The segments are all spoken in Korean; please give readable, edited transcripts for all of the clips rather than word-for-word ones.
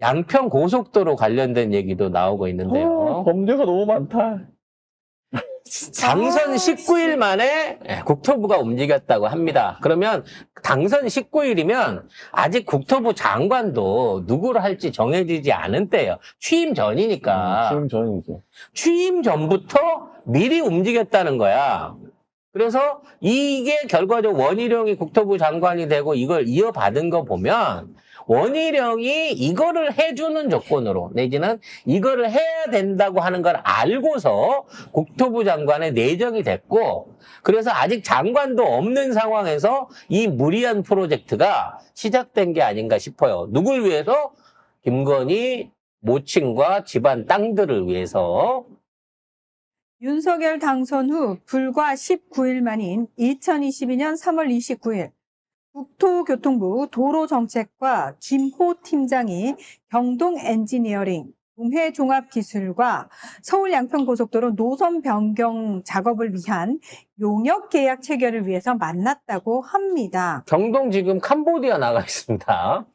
양평 고속도로 관련된 얘기도 나오고 있는데요. 범죄가 너무 많다. 당선 19일 만에 국토부가 움직였다고 합니다. 그러면 당선 19일이면 아직 국토부 장관도 누구를 할지 정해지지 않은 때예요. 취임 전이니까. 취임 전이죠. 취임 전부터 미리 움직였다는 거야. 그래서 이게 결과적으로 원희룡이 국토부 장관이 되고 이걸 이어받은 거 보면 원희룡이 이거를 해주는 조건으로 내지는 이거를 해야 된다고 하는 걸 알고서 국토부 장관에 내정이 됐고 그래서 아직 장관도 없는 상황에서 이 무리한 프로젝트가 시작된 게 아닌가 싶어요. 누굴 위해서? 김건희 모친과 집안 땅들을 위해서. 윤석열 당선 후 불과 19일 만인 2022년 3월 29일 국토교통부 도로정책과 김호 팀장이 경동 엔지니어링, 동해종합기술과 서울 양평고속도로 노선 변경 작업을 위한 용역 계약 체결을 위해서 만났다고 합니다. 경동 지금 캄보디아 나가 있습니다.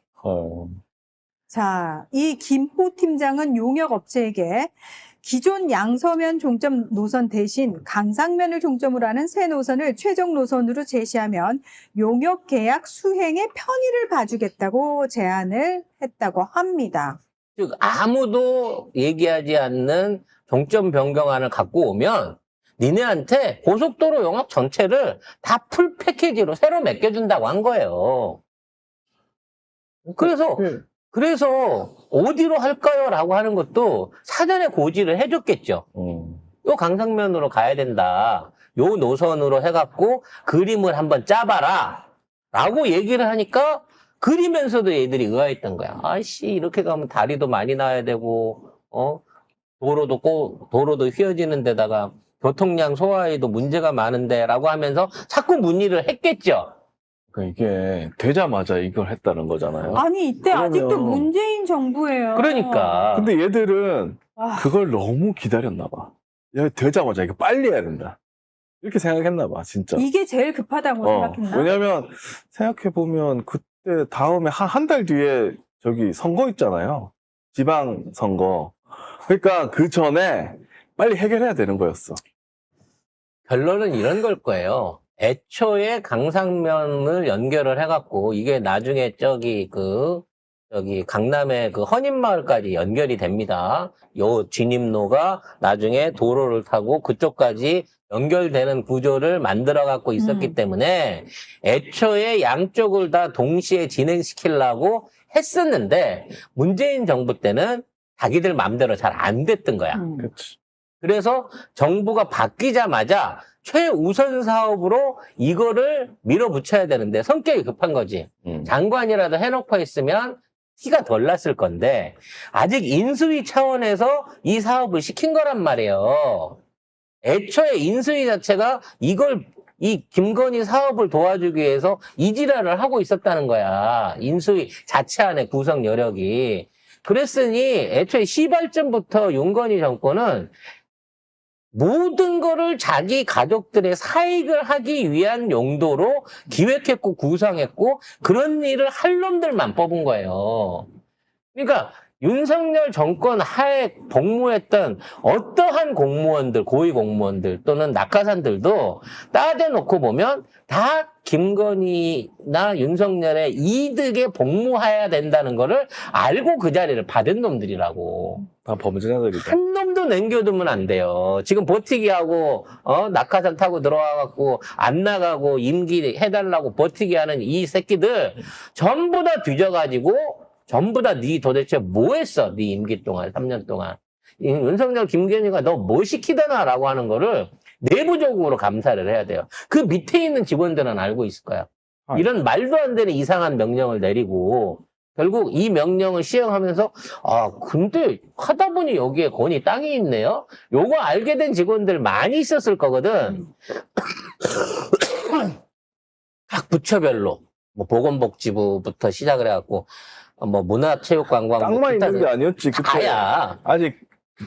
자, 이 김호 팀장은 용역 업체에게 기존 양서면 종점 노선 대신 강상면을 종점으로 하는 새 노선을 최종 노선으로 제시하면 용역 계약 수행의 편의를 봐주겠다고 제안을 했다고 합니다. 즉 아무도 얘기하지 않는 종점 변경안을 갖고 오면 니네한테 고속도로 용역 전체를 다 풀 패키지로 새로 맡겨준다고 한 거예요. 그래서 어디로 할까요? 라고 하는 것도 사전에 고지를 해줬겠죠. 요 강상면으로 가야 된다. 요 노선으로 해갖고 그림을 한번 짜봐라. 라고 얘기를 하니까 그리면서도 얘들이 의아했던 거야. 아이씨, 이렇게 가면 다리도 많이 나야 되고, 도로도 휘어지는 데다가 교통량 소화에도 문제가 많은데 라고 하면서 자꾸 문의를 했겠죠. 그러니까 이게 되자마자 이걸 했다는 거잖아요. 아니, 이때 그러면- 아직도 문재인 정부예요. 그러니까. 근데 얘들은 와. 그걸 너무 기다렸나 봐. 야, 되자마자 이거 빨리 해야 된다. 이렇게 생각했나 봐, 진짜. 이게 제일 급하다고 생각했나? 왜냐면 생각해보면 그때 다음에 한 달 뒤에 저기 선거 있잖아요. 지방선거. 그러니까 그 전에 빨리 해결해야 되는 거였어. 결론은 이런 걸 거예요. 애초에 강상면을 연결을 해갖고 이게 나중에 저기 강남의 그 헌인마을까지 연결이 됩니다. 요 진입로가 나중에 도로를 타고 그쪽까지 연결되는 구조를 만들어 갖고 있었기 때문에 애초에 양쪽을 다 동시에 진행시키려고 했었는데 문재인 정부 때는 자기들 마음대로 잘 안 됐던 거야. 그렇지. 그래서 정부가 바뀌자마자 최우선 사업으로 이거를 밀어붙여야 되는데 성격이 급한 거지. 장관이라도 해놓고 있으면 티가 덜 났을 건데 아직 인수위 차원에서 이 사업을 시킨 거란 말이에요. 애초에 인수위 자체가 이 김건희 사업을 도와주기 위해서 이 지랄을 하고 있었다는 거야. 인수위 자체 안에 구성 여력이. 그랬으니 애초에 시발점부터 윤건희 정권은 모든 거를 자기 가족들의 사익을 하기 위한 용도로 기획했고 구성했고 그런 일을 할 놈들만 뽑은 거예요. 그러니까 윤석열 정권 하에 복무했던 어떠한 공무원들, 고위 공무원들 또는 낙하산들도 따져놓고 보면 다 김건희나 윤석열의 이득에 복무해야 된다는 거를 알고 그 자리를 받은 놈들이라고. 다 범죄자들이다. 한 놈도 남겨두면 안 돼요. 지금 버티기하고 낙하산 타고 들어와갖고 안 나가고 임기 해달라고 버티기하는 이 새끼들 전부 다 뒤져가지고 전부 다 네 도대체 뭐 했어? 네 임기 동안 3년 동안 윤석열 김건희가 너 뭐 시키더나 라고 하는 거를 내부적으로 감사를 해야 돼요. 그 밑에 있는 직원들은 알고 있을 거야. 이런 말도 안 되는 이상한 명령을 내리고 결국 이 명령을 시행하면서 근데 하다 보니 여기에 건이 땅이 있네요. 요거 알게 된 직원들 많이 있었을 거거든. 각 부처별로 뭐 보건복지부부터 시작을 해갖고 뭐 문화체육관광부 땅만 있는 게 아니었지. 그때 다야. 아직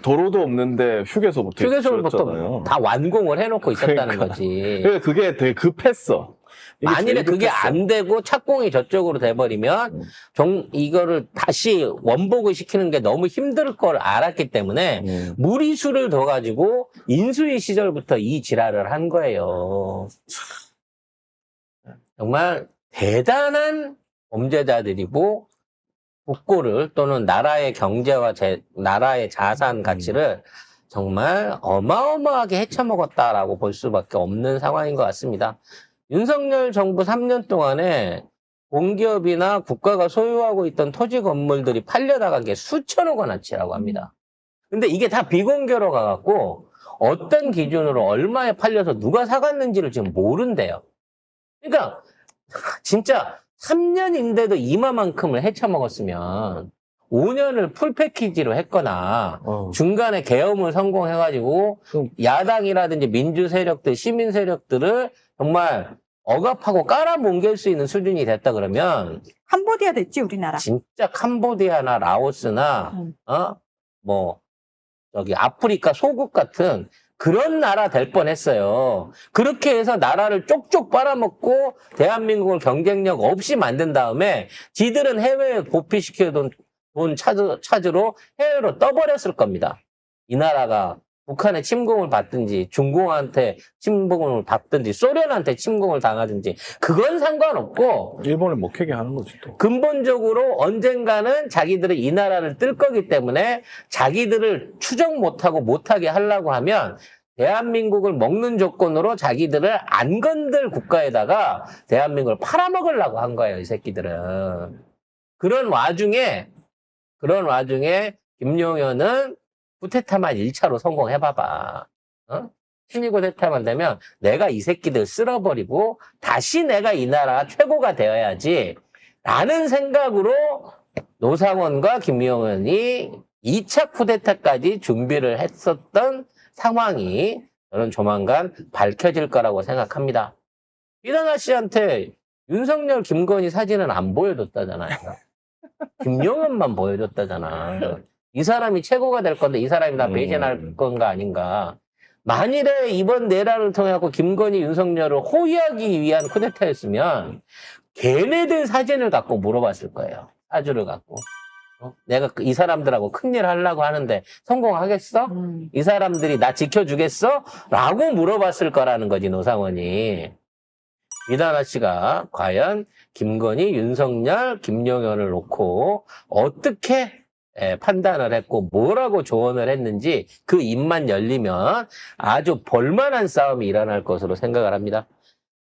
도로도 없는데 휴게소부터 휴게소부터 지었잖아요. 다 완공을 해놓고 있었다는 그러니까. 거지. 그게 되게 급했어. 이게 만일에 제일 그게 급했어. 안 되고 착공이 저쪽으로 돼버리면 이거를 다시 원복을 시키는 게 너무 힘들 걸 알았기 때문에 무리수를 더 가지고 인수위 시절부터 이 지랄을 한 거예요. 정말 대단한 범죄자들이고 국고를 또는 나라의 경제와 나라의 자산 가치를 정말 어마어마하게 헤쳐먹었다라고 볼 수밖에 없는 상황인 것 같습니다. 윤석열 정부 3년 동안에 공기업이나 국가가 소유하고 있던 토지 건물들이 팔려나간 게 수천억 원어치라고 합니다. 근데 이게 다 비공개로 가갖고 어떤 기준으로 얼마에 팔려서 누가 사갔는지를 지금 모른대요. 그러니까 진짜 3년인데도 이마만큼을 헤쳐먹었으면 5년을 풀 패키지로 했거나 중간에 계엄을 성공해가지고 야당이라든지 민주 세력들, 시민 세력들을 정말 억압하고 깔아뭉갤 수 있는 수준이 됐다 그러면 캄보디아 됐지 우리나라. 진짜 캄보디아나 라오스나 아프리카 소국 같은 그런 나라 될 뻔했어요. 그렇게 해서 나라를 쪽쪽 빨아먹고 대한민국을 경쟁력 없이 만든 다음에 지들은 해외에 보피시켜둔 돈 찾으러 해외로 떠버렸을 겁니다. 이 나라가 북한에 침공을 받든지 중공한테 침공을 받든지 소련한테 침공을 당하든지 그건 상관없고 일본을 먹히게 하는 거지 또. 근본적으로 언젠가는 자기들이 이 나라를 뜰 거기 때문에 자기들을 추적 못하게 하려고 하면 대한민국을 먹는 조건으로 자기들을 안 건들 국가에다가 대한민국을 팔아먹으려고 한 거예요, 이 새끼들은. 그런 와중에 김용현은 쿠데타만 1차로 성공해봐봐. 12 쿠데타만 되면 내가 이 새끼들 쓸어버리고 다시 내가 이 나라 최고가 되어야지 라는 생각으로 노상원과 김용현이 2차 쿠데타까지 준비를 했었던 상황이 저는 조만간 밝혀질 거라고 생각합니다. 이나나 씨한테 윤석열, 김건희 사진은 안 보여줬다잖아요. 김용현만 보여줬다잖아. 이 사람이 최고가 될 건데 이 사람이 나 배신할 건가 아닌가. 만일에 이번 내란을 통해 김건희, 윤석열을 호위하기 위한 쿠데타였으면 걔네들 사진을 갖고 물어봤을 거예요. 사주를 갖고. 내가 이 사람들하고 큰일 하려고 하는데 성공하겠어? 이 사람들이 나 지켜주겠어? 라고 물어봤을 거라는 거지, 노상원이. 이나나 씨가 과연 김건희, 윤석열, 김용현을 놓고 어떻게 판단을 했고 뭐라고 조언을 했는지 그 입만 열리면 아주 볼만한 싸움이 일어날 것으로 생각을 합니다.